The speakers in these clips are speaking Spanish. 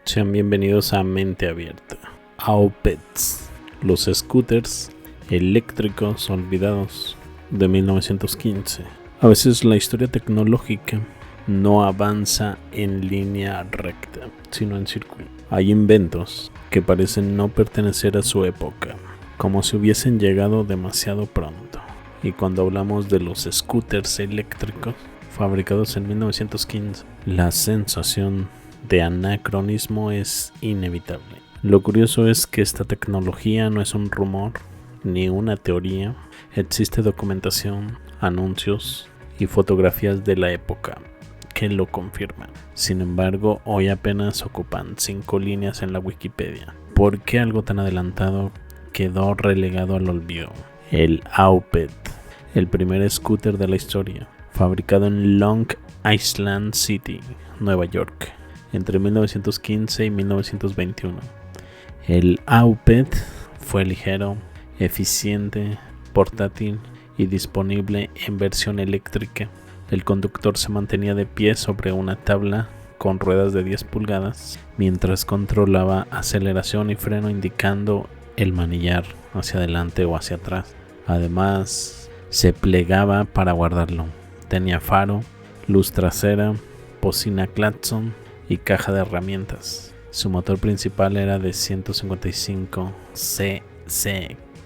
Sean bienvenidos a Mente Abierta. AOPETs, los scooters eléctricos olvidados de 1915. A veces la historia tecnológica no avanza en línea recta, sino en círculo. Hay inventos que parecen no pertenecer a su época, como si hubiesen llegado demasiado pronto. Y cuando hablamos de los scooters eléctricos fabricados en 1915, la sensación de anacronismo es inevitable. Lo curioso es que esta tecnología no es un rumor ni una teoría. Existe documentación, anuncios y fotografías de la época que lo confirman. Sin embargo, hoy apenas ocupan 5 líneas en la Wikipedia. ¿Por qué algo tan adelantado quedó relegado al olvido? El AOPET, el primer scooter de la historia, fabricado en Long Island City, Nueva York, entre 1915 y 1921. El AOPET fue ligero, eficiente, portátil y disponible en versión eléctrica. El conductor se mantenía de pie sobre una tabla con ruedas de 10 pulgadas mientras controlaba aceleración y freno indicando el manillar hacia adelante o hacia atrás. Además, se plegaba para guardarlo. Tenía faro, luz trasera, bocina claxon y caja de herramientas. Su motor principal era de 155 cc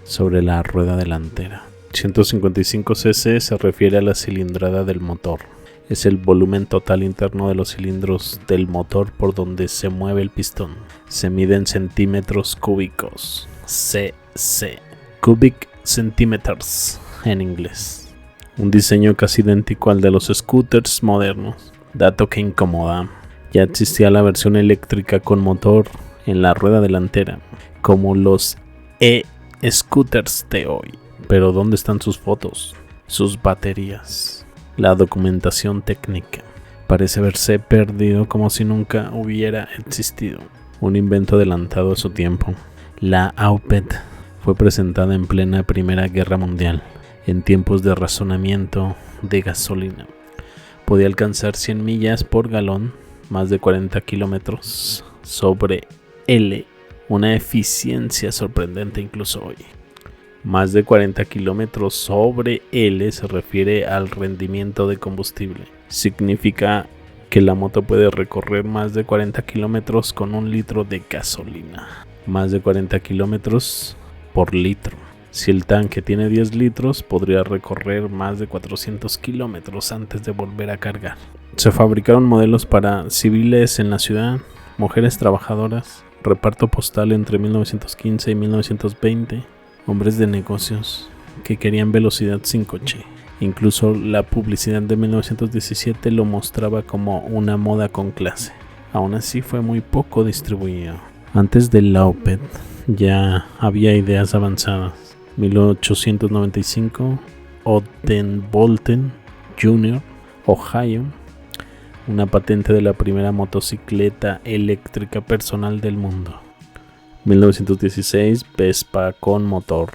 sobre la rueda delantera. 155 cc se refiere a la cilindrada del motor. Es el volumen total interno de los cilindros del motor por donde se mueve el pistón. Se mide en centímetros cúbicos, cc, cubic centimeters en inglés. Un diseño casi idéntico al de los scooters modernos, dato que incomoda. Ya existía la versión eléctrica con motor en la rueda delantera, como los e-scooters de hoy. Pero ¿dónde están sus fotos, sus baterías, la documentación técnica? Parece haberse perdido como si nunca hubiera existido. Un invento adelantado a su tiempo. La AOPET fue presentada en plena Primera Guerra Mundial, en tiempos de razonamiento de gasolina. Podía alcanzar 100 millas por galón, más de 40 kilómetros sobre L, una eficiencia sorprendente incluso hoy. Más de 40 kilómetros sobre L se refiere al rendimiento de combustible. Significa que la moto puede recorrer más de 40 kilómetros con 1 litro de gasolina. Más de 40 kilómetros por litro. Si el tanque tiene 10 litros, podría recorrer más de 400 kilómetros antes de volver a cargar. Se fabricaron modelos para civiles en la ciudad, mujeres trabajadoras, reparto postal entre 1915 y 1920, hombres de negocios que querían velocidad sin coche. Incluso la publicidad de 1917 lo mostraba como una moda con clase. Aún así fue muy poco distribuido. Antes del AOPET ya había ideas avanzadas. 1895, Odden Bolten Jr., Ohio, una patente de la primera motocicleta eléctrica personal del mundo. 1916, Vespa con motor,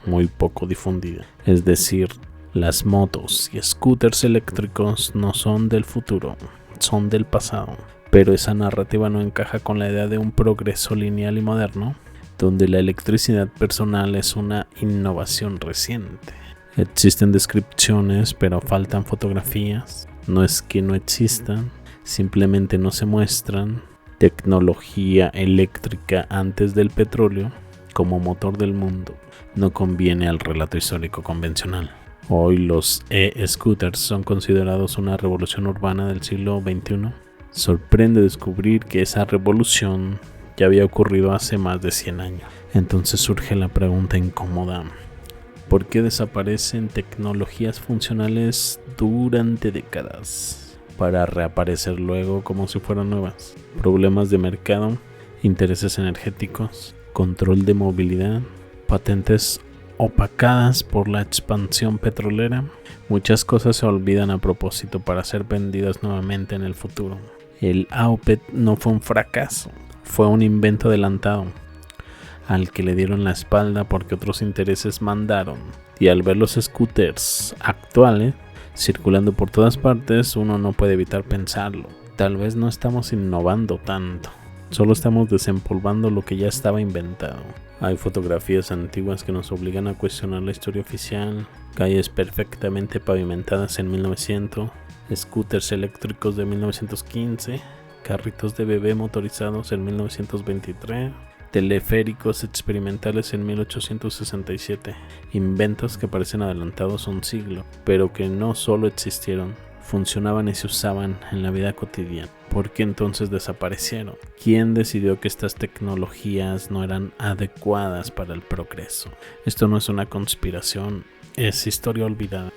muy poco difundida. Es decir, las motos y scooters eléctricos no son del futuro, son del pasado. Pero esa narrativa no encaja con la idea de un progreso lineal y moderno, donde la electricidad personal es una innovación reciente. Existen descripciones, pero faltan fotografías. No es que no existan, simplemente no se muestran. Tecnología eléctrica antes del petróleo como motor del mundo no conviene al relato histórico convencional. Hoy los e-scooters son considerados una revolución urbana del siglo XXI. Sorprende descubrir que esa revolución ya había ocurrido hace más de 100 años. Entonces surge la pregunta incómoda: ¿por qué desaparecen tecnologías funcionales durante décadas para reaparecer luego como si fueran nuevas? Problemas de mercado, intereses energéticos, control de movilidad, patentes opacadas por la expansión petrolera. Muchas cosas se olvidan a propósito para ser vendidas nuevamente en el futuro. El AOPET no fue un fracaso, fue un invento adelantado al que le dieron la espalda porque otros intereses mandaron. Y al ver los scooters actuales circulando por todas partes, uno no puede evitar pensarlo: tal vez no estamos innovando tanto, Solo estamos desempolvando lo que ya estaba inventado. Hay fotografías antiguas que nos obligan a cuestionar la historia oficial, calles perfectamente pavimentadas en 1900, scooters eléctricos de 1915, carritos de bebé motorizados en 1923, teleféricos experimentales en 1867, inventos que parecen adelantados un siglo, pero que no solo existieron, funcionaban y se usaban en la vida cotidiana. ¿Por qué entonces desaparecieron? ¿Quién decidió que estas tecnologías no eran adecuadas para el progreso? Esto no es una conspiración, es historia olvidada.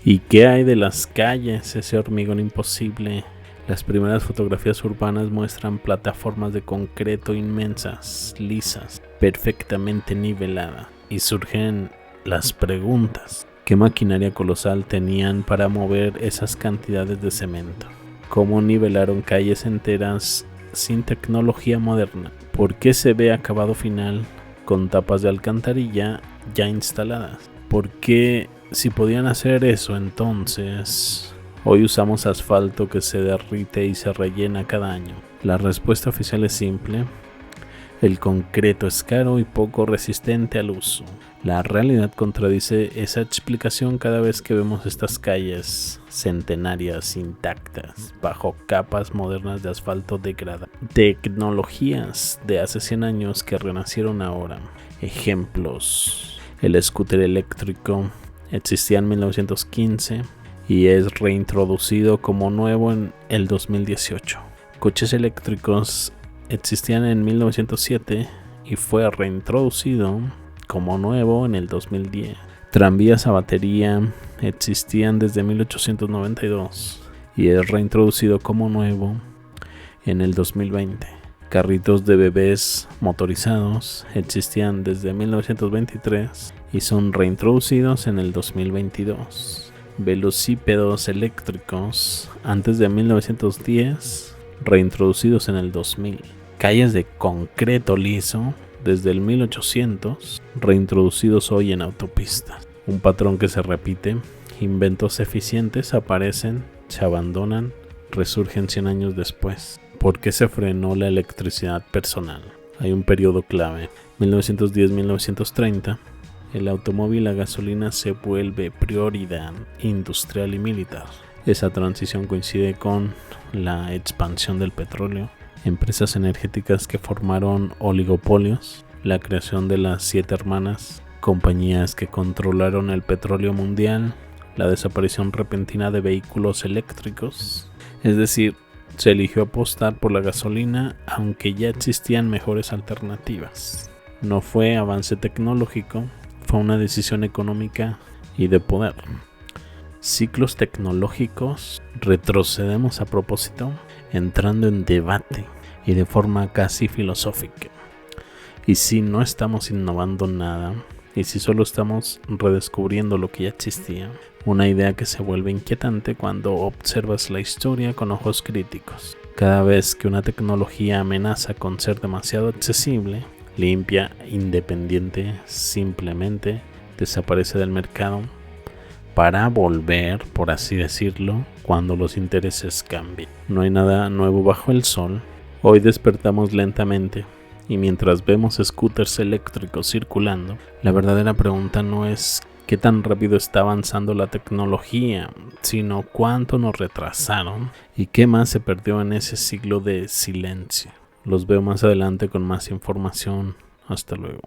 ¿Y qué hay de las calles? Ese hormigón imposible. Las primeras fotografías urbanas muestran plataformas de concreto inmensas, lisas, perfectamente niveladas. Y surgen las preguntas. ¿Qué maquinaria colosal tenían para mover esas cantidades de cemento? ¿Cómo nivelaron calles enteras sin tecnología moderna? ¿Por qué se ve acabado final con tapas de alcantarilla ya instaladas? ¿Por qué, si podían hacer eso entonces, hoy usamos asfalto que se derrite y se rellena cada año? La respuesta oficial es simple. El concreto es caro y poco resistente al uso. La realidad contradice esa explicación cada vez que vemos estas calles centenarias intactas, bajo capas modernas de asfalto degradado. Tecnologías de hace 100 años que renacieron ahora. Ejemplos. El scooter eléctrico existía en 1915 y es reintroducido como nuevo en el 2018. Coches eléctricos existían en 1907 y fue reintroducido como nuevo en el 2010. Tranvías a batería existían desde 1892 y es reintroducido como nuevo en el 2020. Carritos de bebés motorizados existían desde 1923 y son reintroducidos en el 2022. Velocípedos eléctricos antes de 1910, reintroducidos en el 2000. Calles de concreto liso desde el 1800, reintroducidos hoy en autopistas. Un patrón que se repite. Inventos eficientes aparecen, se abandonan, resurgen 100 años después. ¿Por qué se frenó la electricidad personal? Hay un periodo clave. 1910-1930, el automóvil a gasolina se vuelve prioridad industrial y militar. Esa transición coincide con la expansión del petróleo, empresas energéticas que formaron oligopolios, la creación de las 7 hermanas, compañías que controlaron el petróleo mundial, la desaparición repentina de vehículos eléctricos. Es decir, se eligió apostar por la gasolina aunque ya existían mejores alternativas. No fue avance tecnológico, fue una decisión económica y de poder. Ciclos tecnológicos, retrocedemos a propósito, entrando en debate y de forma casi filosófica. Y si no estamos innovando nada, y si solo estamos redescubriendo lo que ya existía, una idea que se vuelve inquietante cuando observas la historia con ojos críticos. Cada vez que una tecnología amenaza con ser demasiado accesible, limpia, independiente, simplemente desaparece del mercado para volver, por así decirlo, cuando los intereses cambian. No hay nada nuevo bajo el sol. Hoy despertamos lentamente y mientras vemos scooters eléctricos circulando, la verdadera pregunta no es qué tan rápido está avanzando la tecnología, sino cuánto nos retrasaron y qué más se perdió en ese siglo de silencio. Los veo más adelante con más información. Hasta luego.